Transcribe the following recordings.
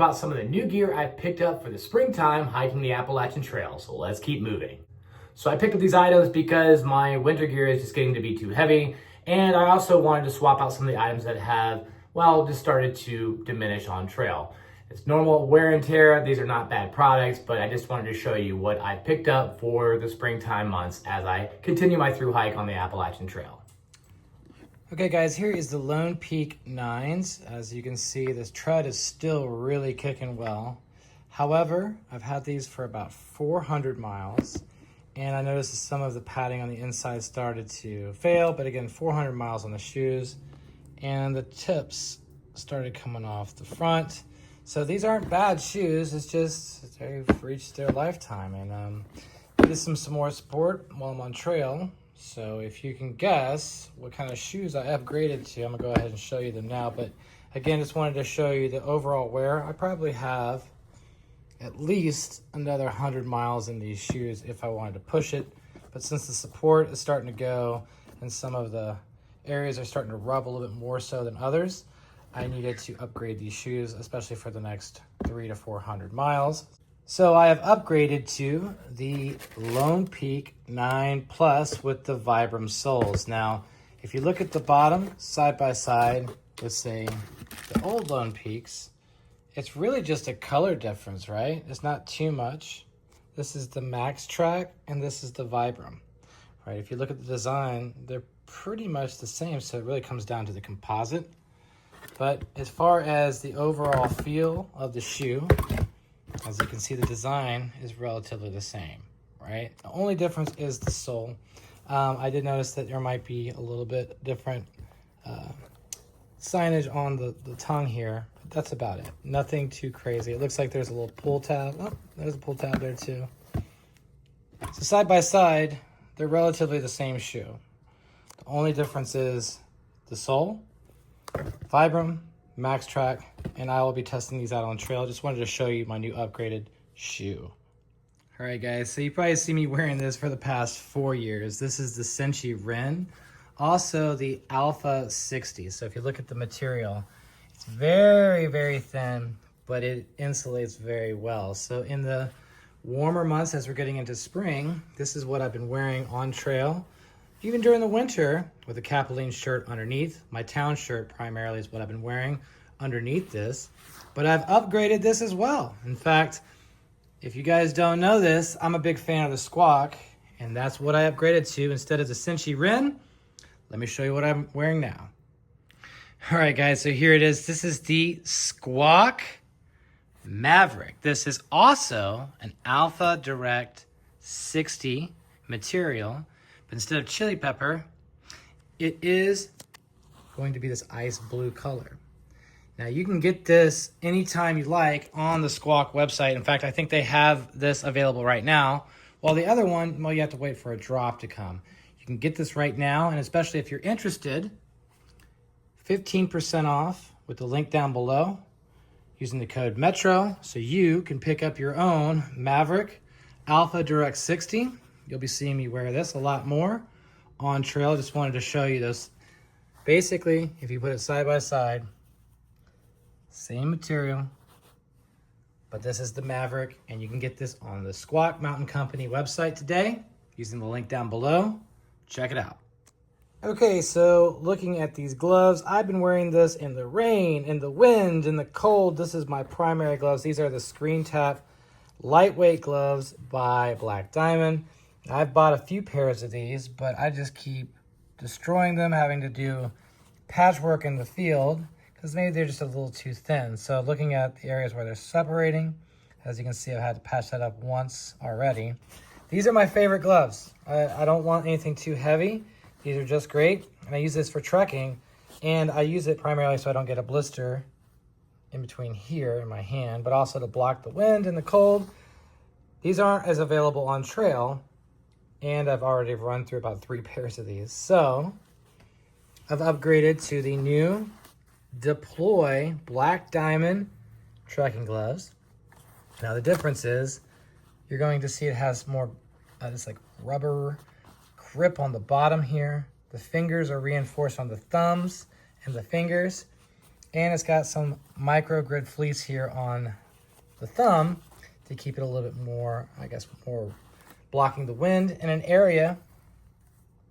about some of the new gear I picked up for the springtime hiking the Appalachian Trail, so let's keep moving. So I picked up these items because my winter gear is just getting to be too heavy, and I also wanted to swap out some of the items that have, well, just started to diminish on trail. It's normal wear and tear, these are not bad products, but I just wanted to show you what I picked up for the springtime months as I continue my thru hike on the Appalachian Trail. Okay guys, here is the Lone Peak 9s. As you can see, this tread is still really kicking well. However, I've had these for about 400 miles, and I noticed that some of the padding on the inside started to fail, but again, 400 miles on the shoes, and the tips started coming off the front. So these aren't bad shoes, it's just they've reached their lifetime, and needed some more support while I'm on trail. So if you can guess what kind of shoes I upgraded to, I'm gonna go ahead and show you them now. But again, just wanted to show you the overall wear. I probably have at least another 100 miles in these shoes if I wanted to push it. But since the support is starting to go and some of the areas are starting to rub a little bit more so than others, I needed to upgrade these shoes, especially for the next 300 to 400 miles. So I have upgraded to the Lone Peak 9 Plus with the Vibram soles. Now, if you look at the bottom, side by side with, say, the old Lone Peaks, it's really just a color difference, right? It's not too much. This is the Max Track, and this is the Vibram, right? If you look at the design, they're pretty much the same, so it really comes down to the composite. But as far as the overall feel of the shoe, as you can see, the design is relatively the same, right? The only difference is the sole. I did notice that there might be a little bit different signage on the tongue here, but that's about it. Nothing too crazy. It looks like there's a little pull tab. Oh, there's a pull tab there too. So side by side, they're relatively the same shoe. The only difference is the sole, Vibram, Max Track, and I will be testing these out on trail. Just wanted to show you my new upgraded shoe. All right guys, so you probably see me wearing this for the past 4 years. This is the Cinchi Ren, also the Alpha 60. So if you look at the material, it's very, very thin, but it insulates very well. So in the warmer months as we're getting into spring, this is what I've been wearing on trail. Even during the winter with a Capilene shirt underneath. My town shirt primarily is what I've been wearing underneath this, but I've upgraded this as well. In fact, if you guys don't know this, I'm a big fan of the SQUAK, and that's what I upgraded to instead of the Cinchi Ren. Let me show you what I'm wearing now. All right guys, so here it is. This is the SQUAK Maverick. This is also an Alpha Direct 60 material, but instead of chili pepper, it is going to be this ice blue color. Now you can get this anytime you like on the SQUAK website. In fact, I think they have this available right now. While the other one, well, you have to wait for a drop to come. You can get this right now, and especially if you're interested, 15% off with the link down below using the code METRO, so you can pick up your own Maverick Alpha Direct 60. You'll be seeing me wear this a lot more on trail. Just wanted to show you this. Basically, if you put it side by side, same material, but this is the Maverick, and you can get this on the SQUAK Mountain Company website today using the link down below. Check it out. Okay, so looking at these gloves, I've been wearing this in the rain, in the wind, in the cold. This is my primary gloves. These are the Screen Tap lightweight gloves by Black Diamond. I've bought a few pairs of these, but I just keep destroying them, having to do patchwork in the field because maybe they're just a little too thin. So looking at the areas where they're separating, as you can see, I've had to patch that up once already. These are my favorite gloves. I don't want anything too heavy. These are just great. And I use this for trekking, and I use it primarily so I don't get a blister in between here in my hand, but also to block the wind and the cold. These aren't as available on trail, and I've already run through about 3 pairs of these. So I've upgraded to the new Deploy Black Diamond trekking gloves. Now the difference is you're going to see it has more this like rubber grip on the bottom here. The fingers are reinforced on the thumbs and the fingers, And it's got some micro grid fleece here on the thumb to keep it a little bit more, I guess, more blocking the wind in an area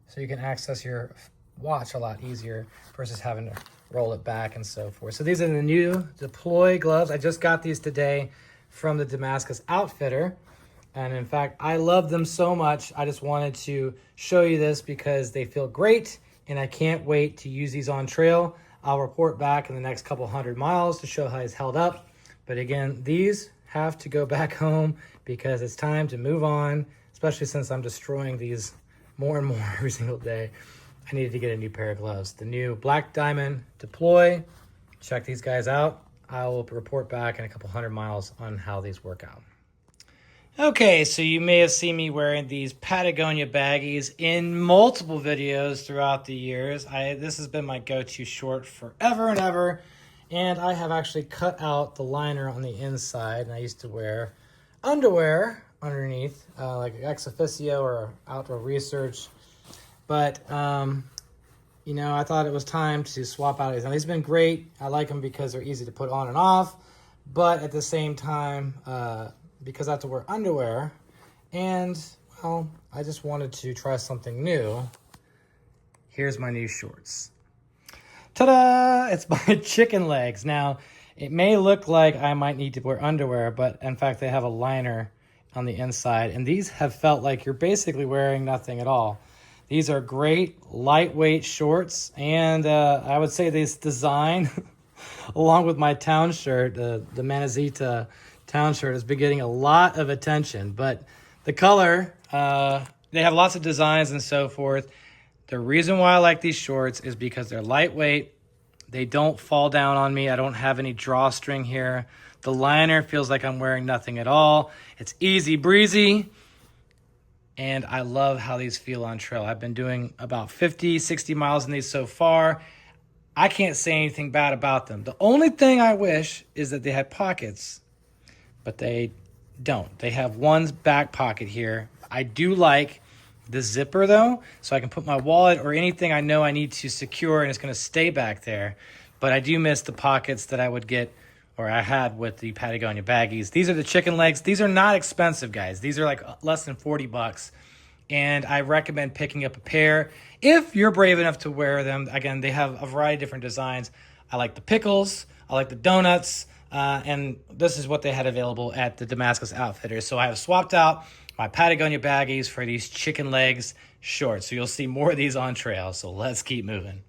so you can access your watch a lot easier versus having to roll it back and so forth. So these are the new deploy gloves. I just got these today from the Damascus Outfitter. And in fact, I love them so much. I just wanted to show you this because they feel great and I can't wait to use these on trail. I'll report back in the next couple 100 miles to show how it's held up. But again, these have to go back home because it's time to move on, especially since I'm destroying these more and more every single day. I needed to get a new pair of gloves. The new Black Diamond Deploy. Check these guys out. I will report back in a couple 100 miles on how these work out. Okay, so you may have seen me wearing these Patagonia baggies in multiple videos throughout the years. This has been my go-to short forever and ever. And I have actually cut out the liner on the inside. And I used to wear underwear underneath, like ex officio or outdoor research. But, you know, I thought it was time to swap out these. Now, these have been great. I like them because they're easy to put on and off. But at the same time, because I have to wear underwear, and, well, I just wanted to try something new. Here's my new shorts. Ta-da! It's my chicken legs. Now, it may look like I might need to wear underwear, but in fact, they have a liner on the inside. And these have felt like you're basically wearing nothing at all. These are great, lightweight shorts. And I would say this design, along with my town shirt, the Manizita town shirt, has been getting a lot of attention. But the color, they have lots of designs and so forth. The reason why I like these shorts is because they're lightweight. They don't fall down on me. I don't have any drawstring here. The liner feels like I'm wearing nothing at all. It's easy breezy. And I love how these feel on trail. I've been doing about 50, 60 miles in these so far. I can't say anything bad about them. The only thing I wish is that they had pockets, but they don't. They have one back pocket here. I do like the zipper though, so I can put my wallet or anything I know I need to secure and it's gonna stay back there. But I do miss the pockets that I would get, or I had with the Patagonia baggies. These are the chicken legs. These are not expensive, guys. These are like less than 40 bucks. And I recommend picking up a pair if you're brave enough to wear them. Again, they have a variety of different designs. I like the pickles, I like the donuts, and this is what they had available at the Damascus Outfitter. So I have swapped out my Patagonia baggies for these chicken legs shorts. So you'll see more of these on trail. So let's keep moving.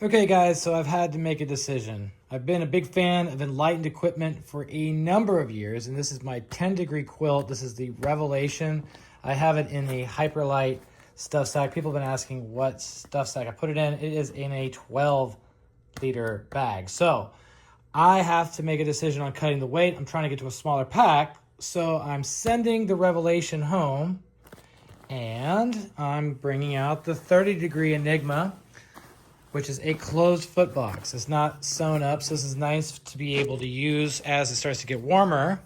Okay, guys, so I've had to make a decision. I've been a big fan of Enlightened equipment for a number of years, and this is my 10-degree quilt. This is the Revelation. I have it in a HYPERLITE stuff sack. People have been asking what stuff sack I put it in. It is in a 12-liter bag. So I have to make a decision on cutting the weight. I'm trying to get to a smaller pack, so I'm sending the Revelation home, and I'm bringing out the 30-degree Enigma, which is a closed foot box. It's not sewn up, so this is nice to be able to use as it starts to get warmer.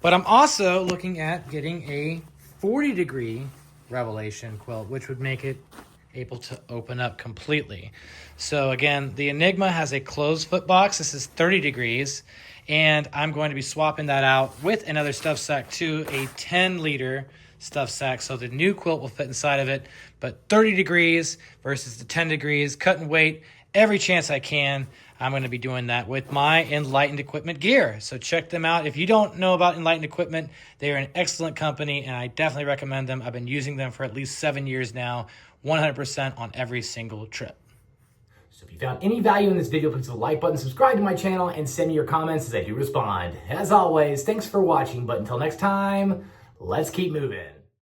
But I'm also looking at getting a 40-degree Revelation quilt, which would make it able to open up completely. So again, the Enigma has a closed foot box. This is 30 degrees, and I'm going to be swapping that out with another stuff sack too, a 10-liter stuff sack, so the new quilt will fit inside of it. But 30 degrees versus the 10 degrees, cutting weight every chance I can. I'm going to be doing that with my Enlightened equipment gear. So check them out. If you don't know about Enlightened equipment, they are an excellent company, and I definitely recommend them. I've been using them for at least 7 years now, 100% on every single trip. So if you found any value in this video, please hit the like button, subscribe to my channel, and send me your comments as I do respond. As always, thanks for watching, but until next time, let's keep moving.